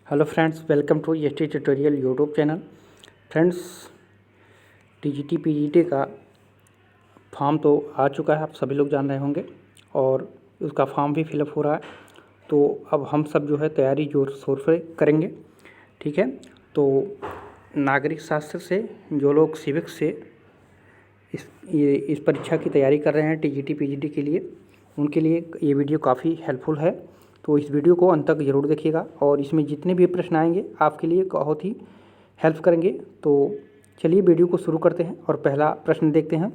Hello friends, welcome to ST tutorial YouTube channel. Friends, TGT PGT का form तो आ चुका है, आप सभी लोग जान रहे होंगे, और उसका फॉर्म भी फिलअप हो रहा है। तो अब हम सब जो है तैयारी जोर शोर से करेंगे। ठीक है, तो नागरिक शास्त्र से जो लोग सिविक्स से इस परीक्षा की तैयारी कर रहे हैं टीजीटी पीजीटी के लिए, उनके लिए ये वीडियो काफ़ी हेल्पफुल है। तो इस वीडियो को अंत तक ज़रूर देखिएगा, और इसमें जितने भी प्रश्न आएंगे आपके लिए बहुत ही हेल्प करेंगे। तो चलिए वीडियो को शुरू करते हैं और पहला प्रश्न देखते हैं।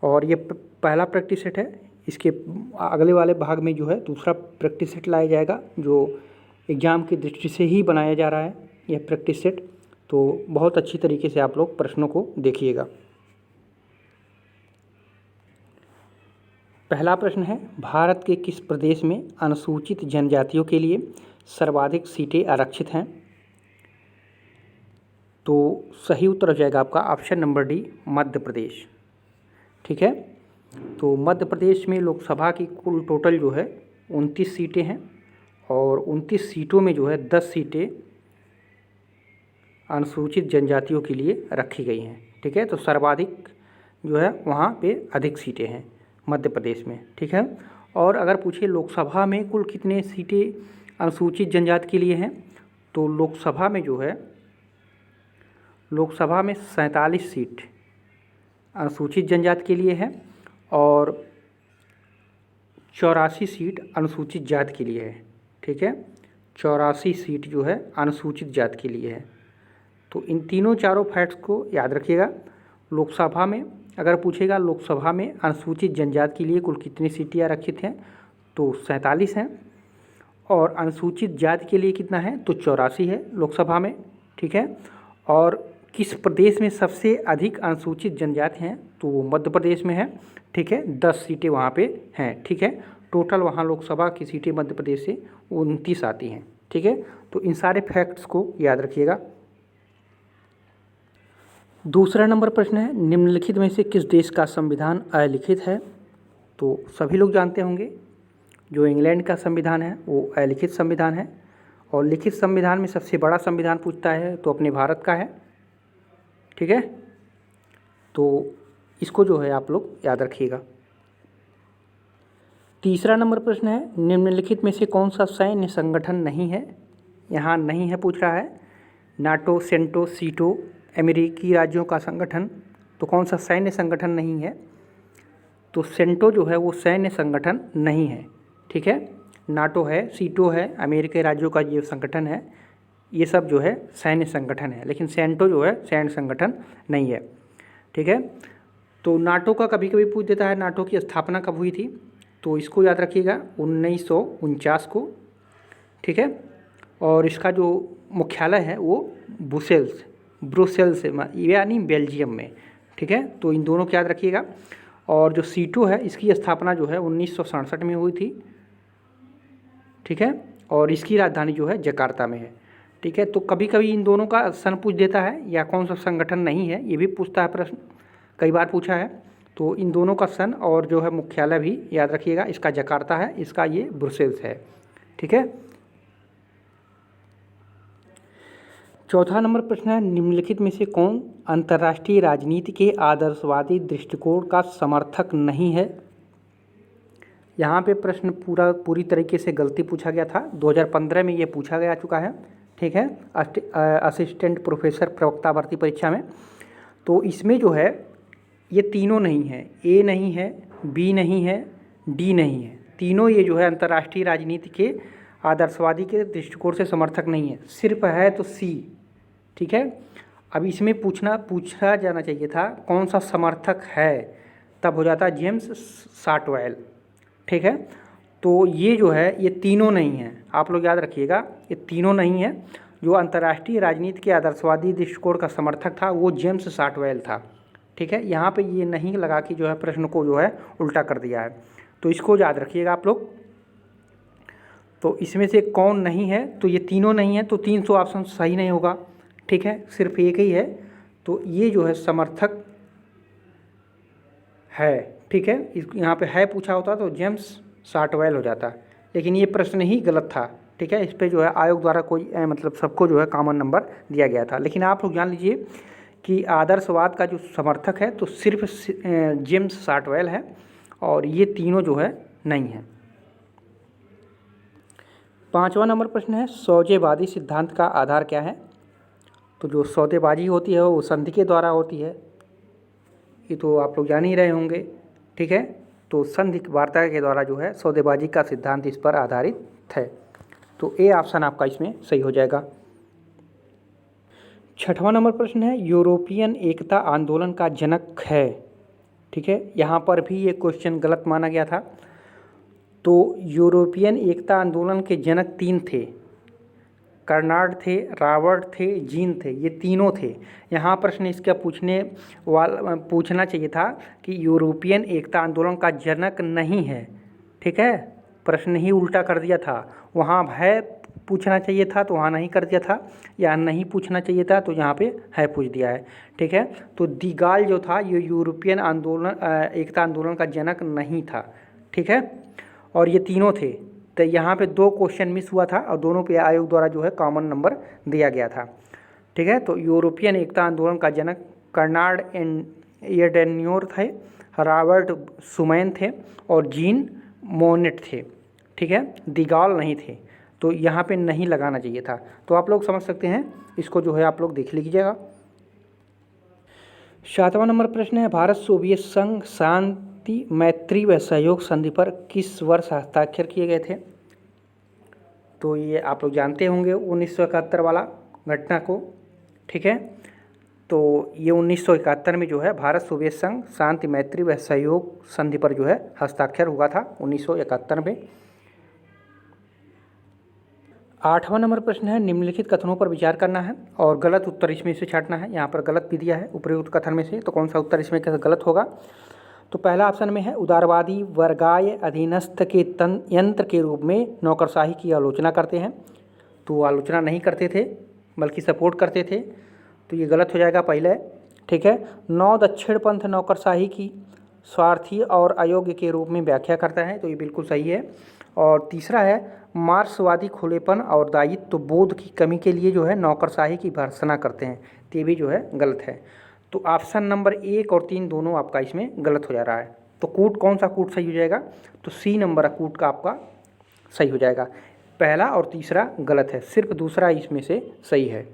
और ये पहला प्रैक्टिस सेट है। इसके अगले वाले भाग में जो है दूसरा प्रैक्टिस सेट लाया जाएगा, जो एग्ज़ाम की दृष्टि से ही बनाया जा रहा है यह प्रैक्टिस सेट। तो बहुत अच्छी तरीके से आप लोग प्रश्नों को देखिएगा। पहला प्रश्न है, भारत के किस प्रदेश में अनुसूचित जनजातियों के लिए सर्वाधिक सीटें आरक्षित हैं? तो सही उत्तर हो जाएगा आपका option number D, Madhya Pradesh. ठीक है, तो मध्य प्रदेश में लोकसभा की कुल टोटल जो है 29 सीटें हैं, और 29 सीटों में जो है 10 सीटें अनुसूचित जनजातियों के लिए रखी गई हैं। ठीक है, तो सर्वाधिक जो है वहाँ पे अधिक सीटें हैं मध्य प्रदेश में। ठीक है, और अगर पूछे लोकसभा में कुल कितने सीटें अनुसूचित जनजाति के लिए हैं, तो लोकसभा में जो है 47 सीट अनुसूचित जनजाति के लिए है, और 84 सीट अनुसूचित जाति के लिए है। ठीक है, 84 सीट जो है अनुसूचित जाति के लिए है। तो इन तीनों चारों फैक्ट्स को याद रखिएगा। लोकसभा में अगर पूछेगा लोकसभा में अनुसूचित जनजाति के लिए कुल कितनी सीटें आरक्षित हैं, तो 47 हैं, और अनुसूचित जाति के लिए कितना है, तो 84 है लोकसभा में। ठीक है, और किस प्रदेश में सबसे अधिक अनुसूचित जनजाति हैं, तो वो मध्य प्रदेश में है। ठीक है, 10 सीटें वहाँ पे हैं। ठीक है, टोटल वहाँ लोकसभा की सीटें मध्य प्रदेश से 29 आती हैं। ठीक है, तो इन सारे फैक्ट्स को याद रखिएगा। दूसरा नंबर प्रश्न है, निम्नलिखित में से किस देश का संविधान अलिखित है? तो सभी लोग जानते होंगे जो इंग्लैंड का संविधान है वो अलिखित संविधान है, और लिखित संविधान में सबसे बड़ा संविधान पूछता है तो अपने भारत का है। ठीक है, तो इसको जो है आप लोग याद रखिएगा। तीसरा नंबर प्रश्न है, निम्नलिखित में से कौन सा सैन्य संगठन नहीं है? यहाँ नहीं है पूछ रहा है। नाटो, सेंटो, सीटो, अमेरिकी राज्यों का संगठन, तो कौन सा सैन्य संगठन नहीं है? तो सेंटो जो है वो सैन्य संगठन नहीं है। ठीक है, नाटो है, सीटो है, अमेरिकी राज्यों का ये संगठन है, ये सब जो है सैन्य संगठन है, लेकिन सेंटो जो है सैन्य संगठन नहीं है। ठीक है, तो नाटो का कभी कभी पूछ देता है नाटो की स्थापना कब हुई थी, तो इसको याद रखिएगा 1949 को। ठीक है, और इसका जो मुख्यालय है वो ब्रुसेल्स यानी बेल्जियम में। ठीक है, तो इन दोनों को याद रखिएगा। और जो सीटो है इसकी स्थापना जो है 1967 में हुई थी। ठीक है, और इसकी राजधानी जो है जकार्ता में है। ठीक है, तो कभी कभी इन दोनों का सन पूछ देता है, या कौन सा संगठन नहीं है ये भी पूछता है प्रश्न, कई बार पूछा है। तो इन दोनों का सन और जो है मुख्यालय भी याद रखिएगा, इसका जकार्ता है, इसका ये ब्रुसेल्स है। ठीक है, चौथा नंबर प्रश्न है, निम्नलिखित में से कौन अंतर्राष्ट्रीय राजनीति के आदर्शवादी दृष्टिकोण का समर्थक नहीं है? यहाँ पे प्रश्न पूरी तरीके से गलती पूछा गया था। 2015 में ये पूछा गया चुका है। ठीक है, असिस्टेंट प्रोफेसर प्रवक्ता भर्ती परीक्षा में। तो इसमें जो है ये तीनों नहीं है, ए नहीं है, बी नहीं है, डी नहीं है। तीनों ये जो है अंतर्राष्ट्रीय राजनीति के आदर्शवादी के दृष्टिकोण से समर्थक नहीं है, सिर्फ है तो सी। ठीक है, अब इसमें पूछा जाना चाहिए था कौन सा समर्थक है, तब हो जाता जेम्स साटवेल। ठीक है, तो ये जो है ये तीनों नहीं है, आप लोग याद रखिएगा, ये तीनों नहीं है। जो अंतर्राष्ट्रीय राजनीति के आदर्शवादी दृष्टिकोण का समर्थक था वो जेम्स साटवेल था। ठीक है, यहाँ पे ये नहीं लगा कि जो है प्रश्न को जो है उल्टा कर दिया है, तो इसको याद रखिएगा आप लोग। तो इसमें से कौन नहीं है, तो ये तीनों नहीं है, तो 300 ऑप्शन सही नहीं होगा। ठीक है, सिर्फ एक ही है, तो ये जो है समर्थक है। ठीक है, यहाँ पे है पूछा होता तो जेम्स साटवेल हो जाता, लेकिन ये प्रश्न ही गलत था। ठीक है। इस पे जो है आयोग द्वारा कोई मतलब सबको जो है कॉमन नंबर दिया गया था। लेकिन आप लोग जान लीजिए कि आदर्शवाद का जो समर्थक है तो सिर्फ जेम्स शार्टवेल है, और ये तीनों जो है नहीं है। 5वां नंबर प्रश्न है, सौदेबाजी सिद्धांत का आधार क्या है? तो जो सौदेबाजी होती है वो संधि के द्वारा होती है, ये तो आप लोग जान ही रहे होंगे, ठीक है। तो संधि वार्ता के द्वारा जो है सौदेबाजी का सिद्धांत इस पर आधारित है। तो ए ऑप्शन आपका इसमें सही हो जाएगा। 6वां नंबर प्रश्न है, यूरोपियन एकता आंदोलन का जनक है, ठीक है। यहाँ पर भी ये क्वेश्चन गलत माना गया था। तो यूरोपियन एकता आंदोलन के जनक 3 थे, कर्नाड थे, रॉबर्ट थे, जीन थे, ये तीनों थे। यहाँ प्रश्न इसका पूछना चाहिए था कि यूरोपियन एकता आंदोलन का जनक नहीं है, ठीक है। प्रश्न ही उल्टा कर दिया था, वहाँ है पूछना चाहिए था तो वहाँ नहीं कर दिया था, या नहीं पूछना चाहिए था तो यहाँ पे है पूछ दिया है, ठीक है। तो दी गाल जो था ये यूरोपियन एकता आंदोलन का जनक नहीं था, ठीक है। और ये तीनों थे। तो यहाँ पे 2 क्वेश्चन मिस हुआ था और दोनों पे आयोग द्वारा जो है कॉमन नंबर दिया गया था, ठीक है। तो यूरोपियन एकता आंदोलन का जनक कर्नाड एडेन्योर थे, रॉबर्ट शुमैन थे और जीन मोनेट थे, ठीक है। दी गाल नहीं थे, तो यहाँ पे नहीं लगाना चाहिए था। तो आप लोग समझ सकते हैं, इसको जो है आप लोग देख लीजिएगा। 7वां नंबर प्रश्न है, भारत सोवियत संघ शांति मैत्री व सहयोग संधि पर किस वर्ष हस्ताक्षर किए गए थे? तो ये आप लोग जानते होंगे 1971 वाला घटना को, ठीक है। तो ये 1971 में जो है भारत सोवियत संघ शांति मैत्री व सहयोग संधि पर जो है हस्ताक्षर हुआ था 1971 में। 8वां नंबर प्रश्न है, निम्नलिखित कथनों पर विचार करना है और गलत उत्तर इसमें से छांटना है। यहाँ पर गलत भी दिया है उपरोक्त कथन में से, तो कौन सा उत्तर इसमें गलत होगा? तो पहला ऑप्शन में है, उदारवादी वर्गाय अधीनस्थ के यंत्र के रूप में नौकरशाही की आलोचना करते हैं। तो आलोचना नहीं करते थे बल्कि सपोर्ट करते थे, तो ये गलत हो जाएगा पहले, ठीक है। 9 दक्षिण पंथ नौकरशाही की स्वार्थी और अयोग्य के रूप में व्याख्या करता है, तो ये बिल्कुल सही है। और तीसरा है, मार्क्सवादी खुलेपन और दायित्व बोध की कमी के लिए जो है नौकरशाही की भर्त्सना करते हैं, तो ये भी जो है गलत है। तो ऑप्शन नंबर 1 और 3 दोनों आपका इसमें गलत हो जा रहा है। तो कूट कौन सा कूट सही हो जाएगा? तो सी नंबर कूट का आपका सही हो जाएगा। पहला और तीसरा गलत है, सिर्फ दूसरा इसमें से सही है।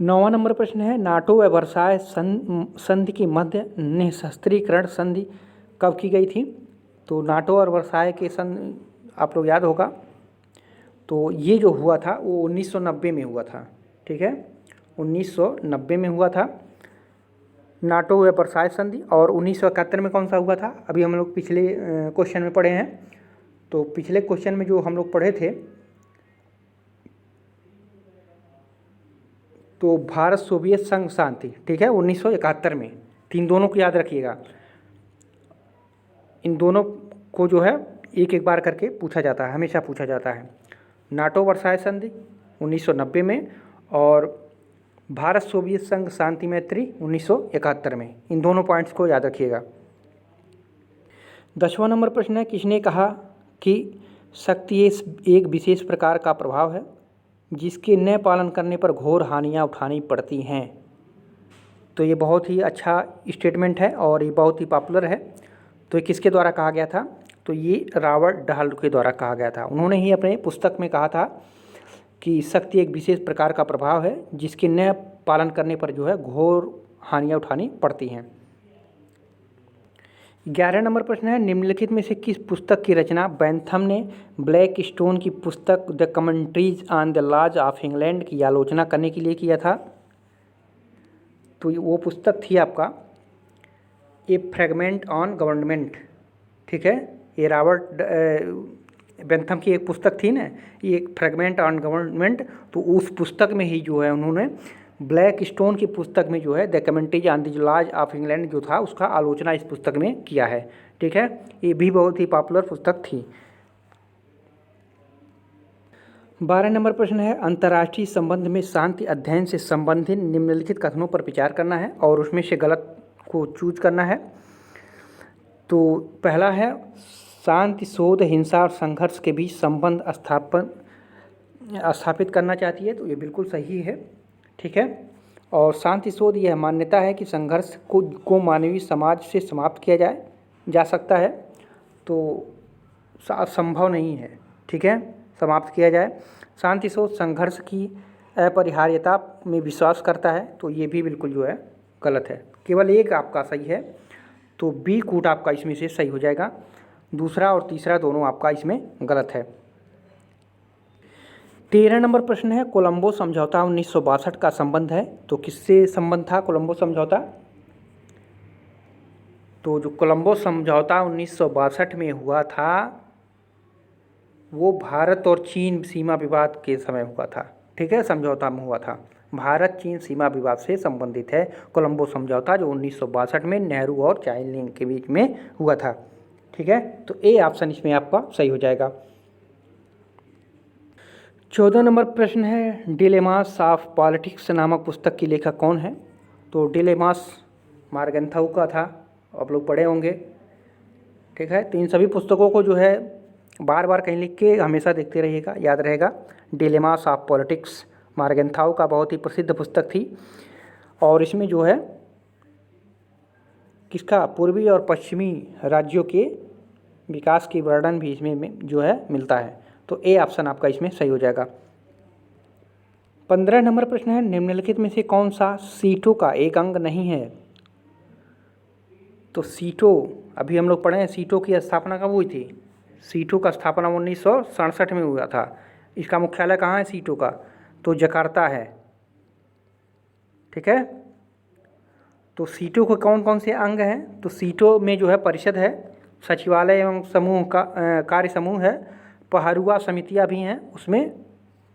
9वां नंबर प्रश्न है, नाटो व वर्साय संधि के मध्य निःशस्त्रीकरण संधि कब की गई थी? तो नाटो और वर्साय के संधि आप लोग याद होगा, तो ये जो हुआ था वो 1990 में हुआ था, ठीक है। 1990 में हुआ था नाटो व वर्साय संधि। और 1971 में कौन सा हुआ था? अभी हम लोग पिछले क्वेश्चन में पढ़े हैं। तो पिछले क्वेश्चन में जो हम लोग पढ़े थे, तो भारत सोवियत संघ शांति, ठीक है, 1971 में। तीन दोनों को याद रखिएगा, इन दोनों को जो है एक एक बार करके पूछा जाता है, हमेशा पूछा जाता है। नाटो वर्साय संधि 1990 में और भारत सोवियत संघ शांति मैत्री 1971 में, इन दोनों पॉइंट्स को याद रखिएगा। 10वां नंबर प्रश्न है, किसने कहा कि शक्ति एक विशेष प्रकार का प्रभाव है जिसके न पालन करने पर घोर हानियाँ उठानी पड़ती हैं? तो ये बहुत ही अच्छा स्टेटमेंट है और ये बहुत ही पॉपुलर है। तो ये किसके द्वारा कहा गया था? तो ये रॉबर्ट डहाल के द्वारा कहा गया था। उन्होंने ही अपने पुस्तक में कहा था कि शक्ति एक विशेष प्रकार का प्रभाव है जिसके न पालन करने पर जो है घोर हानियाँ उठानी पड़ती हैं। 11 नंबर प्रश्न है, निम्नलिखित में से किस पुस्तक की रचना बेंथम ने ब्लैक स्टोन की पुस्तक the commentaries on the laws of England की आलोचना करने के लिए किया था? तो वो पुस्तक थी आपका ए फ्रेगमेंट ऑन गवर्नमेंट, ठीक है। ये रॉबर्ट बेंथम की एक पुस्तक थी ना, ये एक फ्रेगमेंट ऑन गवर्नमेंट। तो उस पुस्तक में ही जो है उन्होंने ब्लैक स्टोन की पुस्तक में जो है the commentaries on the laws of England जो था उसका आलोचना इस पुस्तक में किया है, ठीक है। ये भी बहुत ही पॉपुलर पुस्तक थी। 12 नंबर प्रश्न है, अंतर्राष्ट्रीय संबंध में शांति अध्ययन से संबंधित निम्नलिखित कथनों पर विचार करना है और उसमें से गलत को चूज करना है। तो पहला है, शांति शोध हिंसा और संघर्ष के बीच संबंध स्थापित करना चाहती है, तो ये बिल्कुल सही है। ठीक है, और शांति शोध यह मान्यता है कि संघर्ष को मानवीय समाज से समाप्त किया जा सकता है, तो संभव नहीं है। ठीक है, समाप्त किया जाए। शांति शोध संघर्ष की अपरिहार्यता में विश्वास करता है, तो ये भी बिल्कुल जो है गलत है। केवल एक आपका सही है, तो बी कूट आपका इसमें से सही हो जाएगा। दूसरा और तीसरा दोनों आपका इसमें गलत है। 13 नंबर प्रश्न है, कोलंबो समझौता 1962 का संबंध है, तो किससे संबंध था कोलंबो समझौता? तो जो कोलंबो समझौता 1962 में हुआ था वो भारत और चीन सीमा विवाद के समय हुआ था। ठीक है, समझौता में हुआ था। भारत चीन सीमा विवाद से संबंधित है कोलंबो समझौता, जो 1962 में नेहरू और चाइल्ड के बीच में हुआ था। ठीक है, तो ए ऑप्शन इसमें आपका सही हो जाएगा। 14 नंबर प्रश्न है, डिलेमास ऑफ पॉलिटिक्स नामक पुस्तक की लेखक कौन है? तो डिलेमास मार्गेंथाउ का था, आप लोग पढ़े होंगे। ठीक है, तो इन सभी पुस्तकों को जो है बार बार कहीं लिख के हमेशा देखते रहिएगा, याद रहेगा। डिलेमास ऑफ पॉलिटिक्स मार्गेंथाउ का बहुत ही प्रसिद्ध पुस्तक थी, और इसमें जो है किसका पूर्वी और पश्चिमी राज्यों के विकास की वर्णन भी इसमें जो है मिलता है, तो ए ऑप्शन आपका इसमें सही हो जाएगा। 15 नंबर प्रश्न है, निम्नलिखित में से कौन सा सीटों का एक अंग नहीं है? तो सीटों, अभी हम लोग पढ़े हैं सीटों की स्थापना कब हुई थी? सीटों का स्थापना 1967 में हुआ था। इसका मुख्यालय कहाँ है सीटों का? तो जकार्ता है। ठीक है, तो सीटों के कौन कौन से अंग हैं? तो सीटों में जो है परिषद है, सचिवालय एवं समूह का कार्य समूह है, पहरुआ समितियां भी हैं उसमें।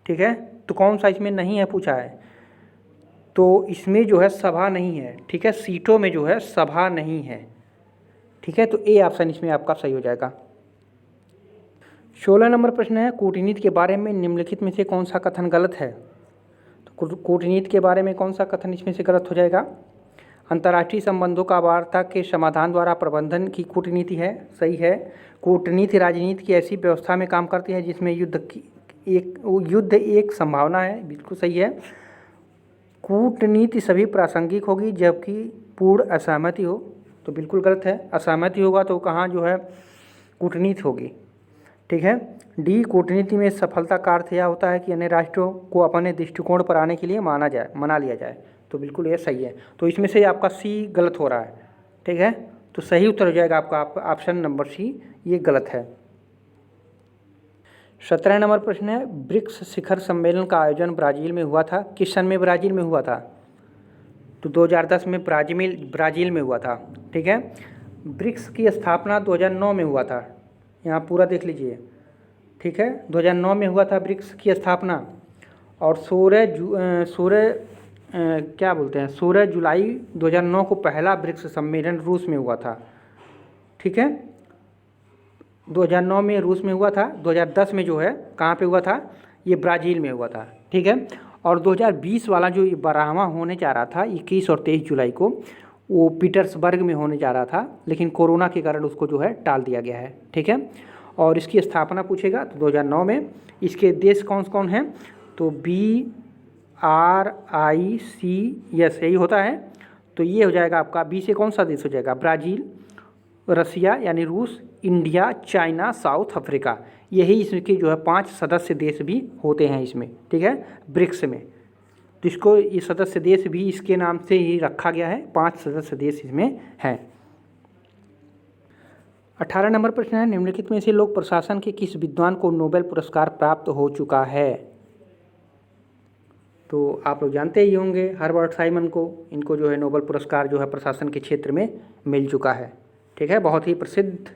ठीक है, तो कौन सा इसमें नहीं है पूछा है, तो इसमें जो है सभा नहीं है। ठीक है, सीटों में जो है सभा नहीं है। ठीक है, तो ए ऑप्शन इसमें आपका सही हो जाएगा। 16 नंबर प्रश्न है, कूटनीति के बारे में निम्नलिखित में से कौन सा कथन गलत है? तो कूटनीति के बारे में कौन सा कथन इसमें से गलत हो जाएगा? अंतर्राष्ट्रीय संबंधों का वार्ता के समाधान द्वारा प्रबंधन की कूटनीति है, सही है। कूटनीति राजनीति की ऐसी व्यवस्था में काम करती है जिसमें युद्ध एक संभावना है, बिल्कुल सही है। कूटनीति सभी प्रासंगिक होगी जबकि पूर्ण असहमति हो, तो बिल्कुल गलत है। असहमति होगा तो कहाँ जो है कूटनीति होगी। ठीक है, डी कूटनीति में सफलता का अर्थ यह होता है कि अन्य राष्ट्रों को अपने दृष्टिकोण पर आने के लिए मना लिया जाए, तो बिल्कुल ये सही है। तो इसमें से आपका सी गलत हो रहा है। ठीक है, तो सही उत्तर हो जाएगा आपका ऑप्शन नंबर सी, ये गलत है। 17 नंबर प्रश्न है, ब्रिक्स शिखर सम्मेलन का आयोजन ब्राज़ील में हुआ था, किस सन में ब्राज़ील में हुआ था? तो 2010 में ब्राज़ील में हुआ था। ठीक है, ब्रिक्स की स्थापना 2009 में हुआ था, यहाँ पूरा देख लीजिए। ठीक है, 2009 में हुआ था ब्रिक्स की स्थापना, और 16 जुलाई 2009 को पहला ब्रिक्स सम्मेलन रूस में हुआ था। ठीक है, 2009 में रूस में हुआ था, 2010 में जो है कहाँ पे हुआ था? ये ब्राज़ील में हुआ था। ठीक है, और 2020 वाला जो 12वां होने जा रहा था 21 और 23 जुलाई को, वो पीटर्सबर्ग में होने जा रहा था, लेकिन कोरोना के कारण उसको जो है टाल दिया गया है। ठीक है, और इसकी स्थापना पूछेगा तो 2009 में। इसके देश कौन कौन हैं? तो BRICS यही होता है, तो ये हो जाएगा आपका बी से कौन सा देश हो जाएगा? ब्राज़ील, रसिया यानी रूस, इंडिया, चाइना, साउथ अफ्रीका, यही इसके जो है 5 सदस्य देश भी होते हैं इसमें। ठीक है, ब्रिक्स में, तो इसको ये सदस्य देश भी इसके नाम से ही रखा गया है, 5 सदस्य देश इसमें हैं। 18 नंबर प्रश्न है, निम्नलिखित में से लोक प्रशासन के किस विद्वान को नोबेल पुरस्कार प्राप्त हो चुका है? तो आप लोग जानते ही होंगे हर्बर्ट साइमन को, इनको जो है नोबेल पुरस्कार जो है प्रशासन के क्षेत्र में मिल चुका है। ठीक है, बहुत ही प्रसिद्ध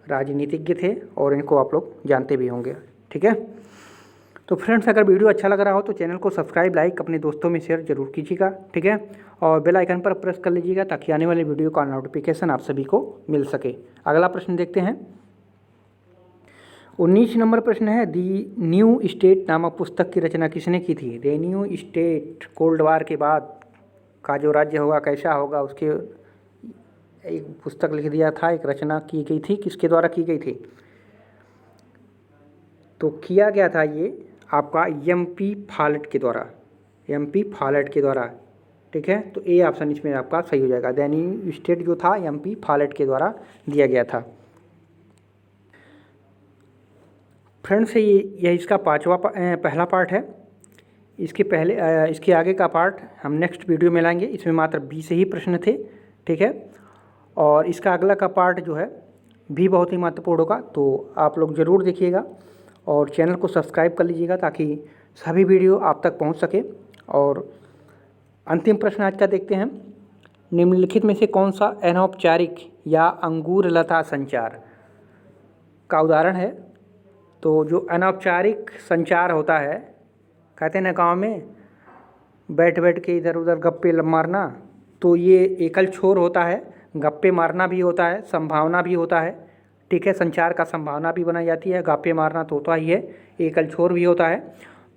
राजनीतिज्ञ थे और इनको आप लोग जानते भी होंगे। ठीक है, तो फ्रेंड्स अगर वीडियो अच्छा लग रहा हो तो चैनल को सब्सक्राइब, लाइक, अपने दोस्तों में शेयर जरूर कीजिएगा। ठीक है, और बेल आइकन पर प्रेस कर लीजिएगा ताकि आने वाले वीडियो का नोटिफिकेशन आप सभी को मिल सके। अगला प्रश्न देखते हैं। 19 नंबर प्रश्न है, दी न्यू स्टेट नामक पुस्तक की रचना किसने की थी? The new state, cold war के बाद का जो राज्य होगा कैसा होगा, उसके एक पुस्तक लिख दिया था, एक रचना की गई थी, किसके द्वारा की गई थी? तो किया गया था ये आपका एम.पी. फॉलेट के द्वारा, एम.पी. फॉलेट के द्वारा। ठीक है, तो ए ऑप्शन इसमें आपका सही हो जाएगा। द न्यू स्टेट जो था एम.पी. फॉलेट के द्वारा दिया गया था। फ्रेंड्स, यह इसका पहला पार्ट है। इसके आगे का पार्ट हम नेक्स्ट वीडियो में लाएंगे। इसमें मात्र 20 ही प्रश्न थे। ठीक है, और इसका अगला का पार्ट जो है भी बहुत ही महत्वपूर्ण होगा, तो आप लोग ज़रूर देखिएगा और चैनल को सब्सक्राइब कर लीजिएगा ताकि सभी वीडियो आप तक पहुंच सके। और अंतिम प्रश्न आज का देखते हैं। निम्नलिखित में से कौन सा अनौपचारिक या अंगूरलता संचार का उदाहरण है? तो जो अनौपचारिक संचार होता है, कहते हैं ना गाँव में बैठ बैठ के इधर उधर गप्पे मारना, तो ये एकल छोर होता है। गप्पे मारना भी होता है, संभावना भी होता है। ठीक है, संचार का संभावना भी बनाई जाती है। गप्पे मारना तो होता ही है, एकल छोर भी होता है।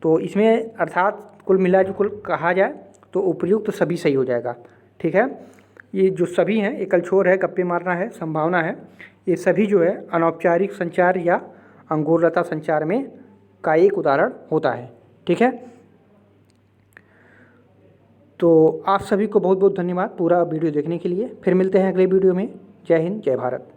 तो इसमें अर्थात कुल मिलाजुल कहा जाए तो उपयुक्त सभी सही हो जाएगा। ठीक है, ये जो सभी हैं, एकल छोर है, गप्पे मारना है, संभावना है, ये सभी जो है अनौपचारिक संचार या अंगूरलता संचार में का एक उदाहरण होता है। ठीक है, तो आप सभी को बहुत बहुत धन्यवाद पूरा वीडियो देखने के लिए। फिर मिलते हैं अगले वीडियो में। जय हिंद, जय भारत।